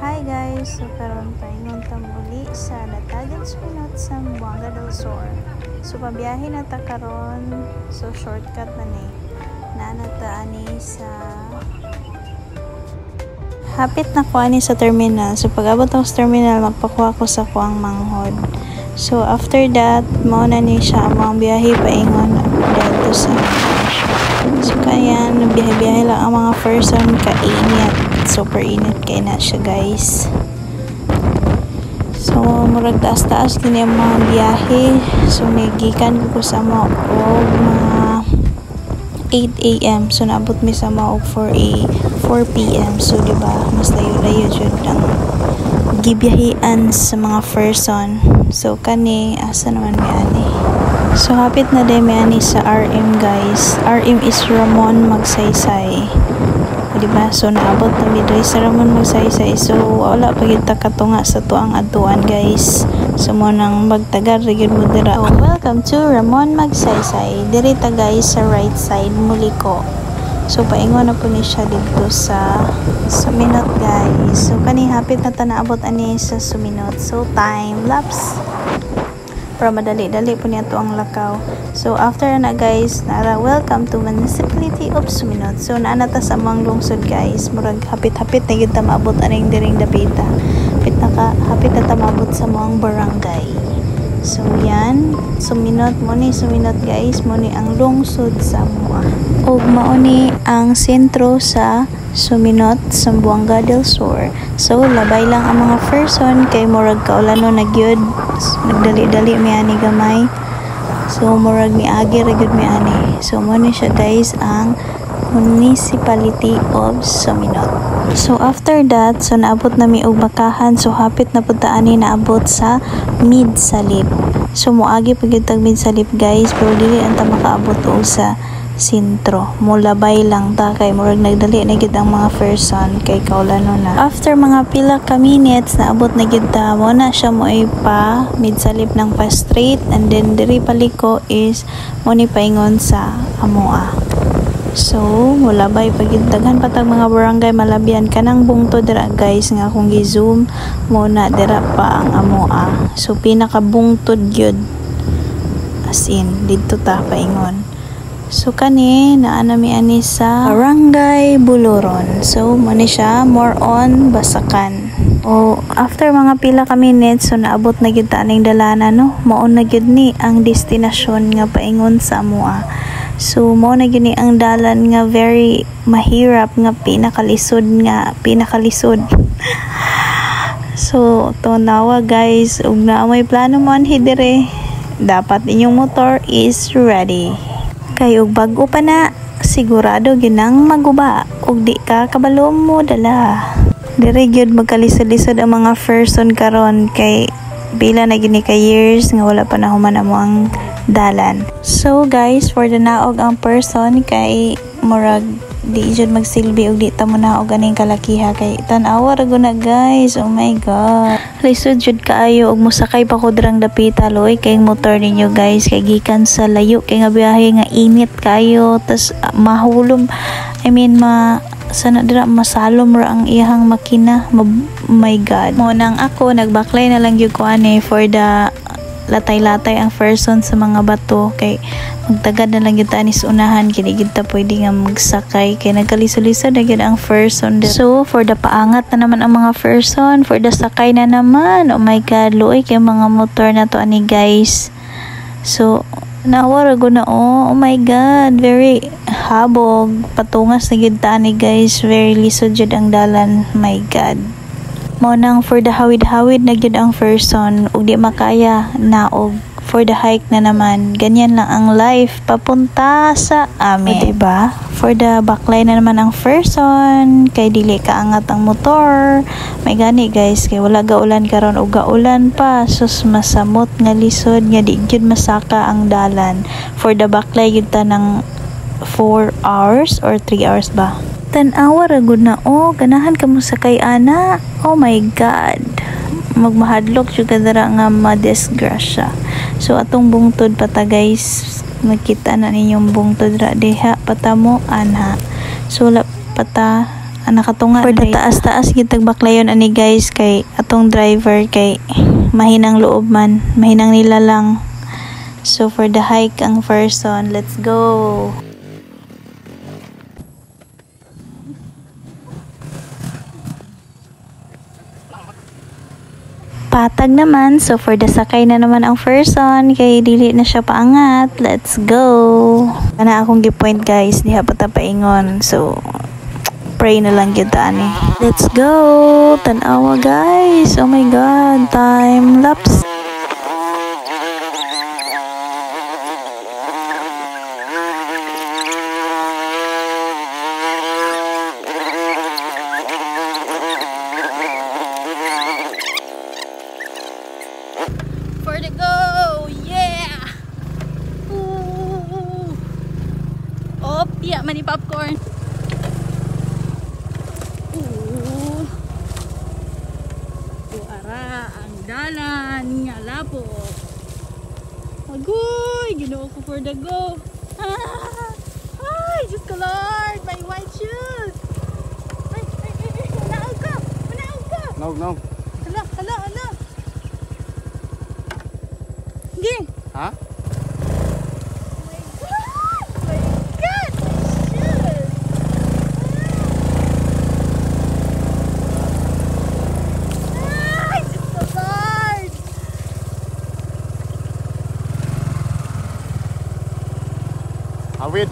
Hi guys! So karon paingon ta muli sa Natagan Spinot sa Buanga del Sur. So pabiyahe na ta karon. So shortcut na ni. Naanata ani sa hapit na ko ani sa terminal. So pag-abot ako sa terminal, magpakuha ko sa kuang manghod. So after that, mao na ni siya ang biyahe paingon dito sa. So kaya nabiyahe-biyahe lang ang mga person kainit. Super init kay na siya guys. So murag taas-taas kini ang mga biyahe. So nagikan ko sa mga mga 8 AM. So naabot mi sa mga 4 PM. So diba mas layo-layo jud ang gibiyahean sa mga person. So kani asa naman mi ani. So hapit na day mi ani sa RM guys. RM is Ramon Magsaysay. Diba? So naabot na midway sa Ramon Magsaysay. So wala pa kita katunga sa tuang atuan guys. So mo nang magtagar rigid mo dira. So welcome to Ramon Magsaysay. Diri ta guys sa right side Muliko. So paingon na po ni siya dito sa Suminot guys. So kani hapit na ta naabot ani sa Suminot. So time lapse. Pero madali-dali po niya to ang lakaw. So after na guys, nara welcome to Municipality of Suminot. So naanata sa among lungsod guys. Murag hapit-hapit na gyud ta maabot aning diring dapita. Hapit na ta maabot sa mga barangay. So yan, Suminot guys, mo ni ang lungsod sa Mua. Ug mao ni ang sentro sa Suminot sa Buanga del Sur. So labay lang ang mga person kay murag kaulano na gyud. Nagdali-dali mi ani gamay. So murag miagi ra gyud mi ani. So mo ni siya guys ang Municipality of Suminot. So after that, so naabot na mi og Bakahan. So hapit na pud ta ani naabot sa Midsalip. So moagi pa gyud tag Midsalip guys, pero dili anta makaabot og sa sentro. Mulabay lang ta kay murag nagdali na gyud ang mga person kay kaulano na. After mga pila ka minutes naabot na gyud ta mo na siya mo pa Midsalip ng pa straight, and then diri paliko is mo ni paingon sa Amoa. So mulabay pag daghan patag mga barangay malabyan kanang bungto dira guys nga kung gi-zoom mo na dira pa ang Amoa. So pinaka bungtod gyud as in didto ta paingon. So kani naanami ani sa Barangay Buluron. So mo ni siya more on Basakan. O after mga pila ka minutes, so naabot na gyud ta aning dalana no. Mao na gyud ni ang destinasyon nga paingon sa Amoa. So mao na gyud ni ang dalan nga very mahirap nga pinakalisod. So tunawa guys, ug na may plano mo anhi dire. Dapat inyong motor is ready. Kay og bag-o pa na, sigurado ginang maguba ug di ka kabalo mo dala. Dire gyud magkalisod-lisod ang mga person karon kay bila na gini ka years nga wala pa nahuman mo ang dalan. So guys, for the naog ang person kay murag di jud magsilbi og di ta mo naog aning kalakiha kay tan-awa ra guna guys. Oh my god, lisod jud kaayo og mosakay pa ko dirang dapita loy kay motor ninyo guys kay gikan sa layo kay nga biyahe nga init kayo tas mahulom, sana dira masalom ra ang iyang makina. My god, mo nang ako nagbaklay na lang gyud ko ani for the latay-latay ang person sa mga bato kay magtagad na lang gyud ta ni sa unahan kay di gyud ta pwede nga magsakay kay nagkalisod-lisod na gyud ang person. So for the paangat na naman ang mga person, for the sakay na naman, oh my god, luoy kay mga motor na to ani guys. So nawara go na oh my god, very habog, patungas na gyud ta ani guys, very lisod jud ang dalan. My god, mo nang for the hawid-hawid na gyud ang person ug di makaya na og for the hike na naman. Ganyan lang ang life papunta sa amin, diba? For the backline na naman ang person kay dili kaangat ang motor. May gani guys kay wala gaulan karon og gaulan pa, sus masamot nga lisod nga di gyud masaka ang dalan. For the backline gyud ta ng 4 hours or 3 hours ba. Tan-awa ra gud na oh, ganahan ka mo sakay ana. Oh my god, magmahadlok jud ka dira nga madisgrasya. So atong bungtod pata guys, nakita na ninyong bungtod ra diha patamo anha. So wala pata nakatunga for the taas-taas gitag baklayon ani guys, kay atong driver kay mahinang loob man, mahinang nila lang. So for the hike ang person, let's go. Patag naman, so for the sakay na naman ang person, kay dili na siya paangat. Let's go. Ana akong gipoint guys, diha pa ta paingon. So pray na lang gyud ani. Let's go. Tan-awa guys. Oh my god, time lapse. For the go! Yeah! Ooh! Oh, piya man ni popcorn. Ooh! Ara ang dalan nga lapo. Agoy! Ginoo ko for the go. Ah! Ay! Diyos ko Lord! My white shoes! Ay! Manaog ka! Manaog ka! No. Hala! Hala! Hala! Sige! Ha? My God! My shoes! Ay! Diyos ko Lord! Awit.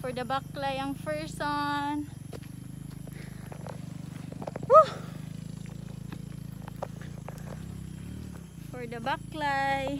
For the baklay ang person. Woo! For the baklay.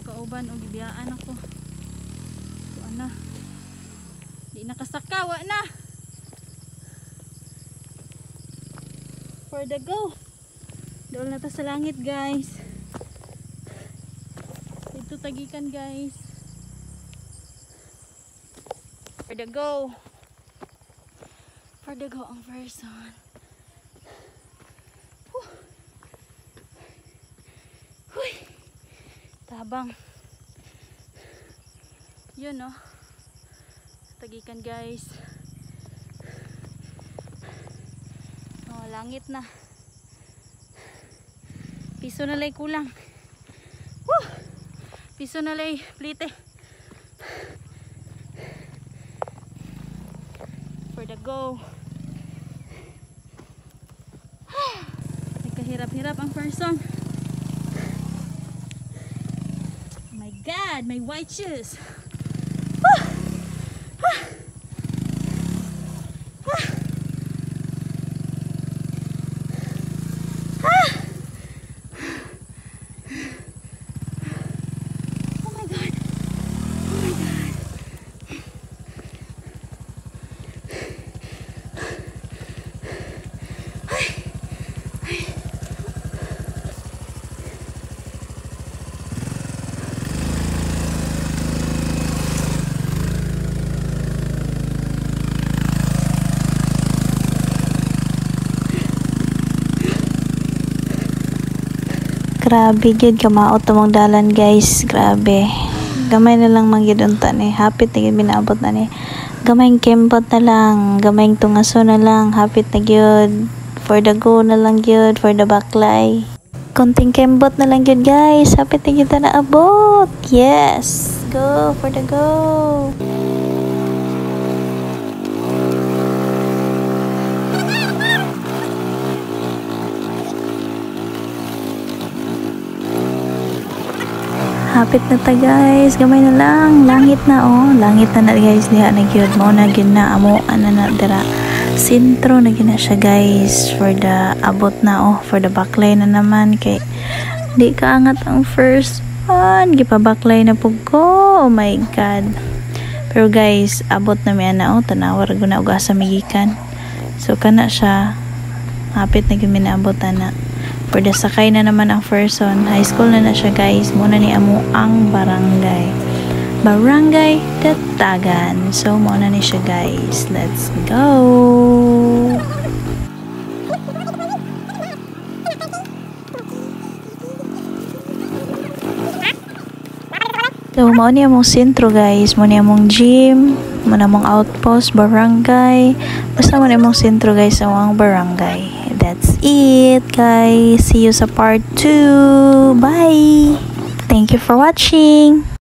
Kauban o gibiyaan ako. So ana. Di nakasakawa na. For the go. Doon na ta sa langit guys. Ito tagikan guys. For the go. For the go ang person. Huy. Tabang. Yun no. Tagikan guys. Oh, langit na. Piso na lay kulang. Woo! Piso na lay plite. For the go. Nagkahirap-hirap ang person. Oh my God, my white shoes. Grabe gid kamaot mong dalan guys. Grabe. Gamay na lang magyud ni. Hapit na gyud minaabot na ni. Gamayng kembot na lang, gamayng tungaso na lang, hapit na gyud. For the go na lang gyud, for the baklay. Konting kembot na lang gyud guys, hapit na gyud na abot. Yes. Go for the go. Hapit na ta guys, gamay na lang, langit na oh, langit na guys, diha na gyud mo na gyud na amo ana na dira. Sentro na gyud na siya guys for the abot na oh, for the baklay na naman kay di ka angat ang first one, gipabaklay na pug ko. Oh my god. Pero guys, abot na mi ana oh, tanawar gud na og asa migikan. So kana siya hapit na gyud minaabot ana. For the sakay na naman ang person, high school na siya guys. Muna ni amo ang barangay. Barangay Datagan. So muna ni siya guys. Let's go! So muna ni among sentro guys. Muna ni among gym. Muna among outpost, barangay. Basta muna among sentro guys sa among barangay. That's it guys. See you sa part 2. Bye. Thank you for watching.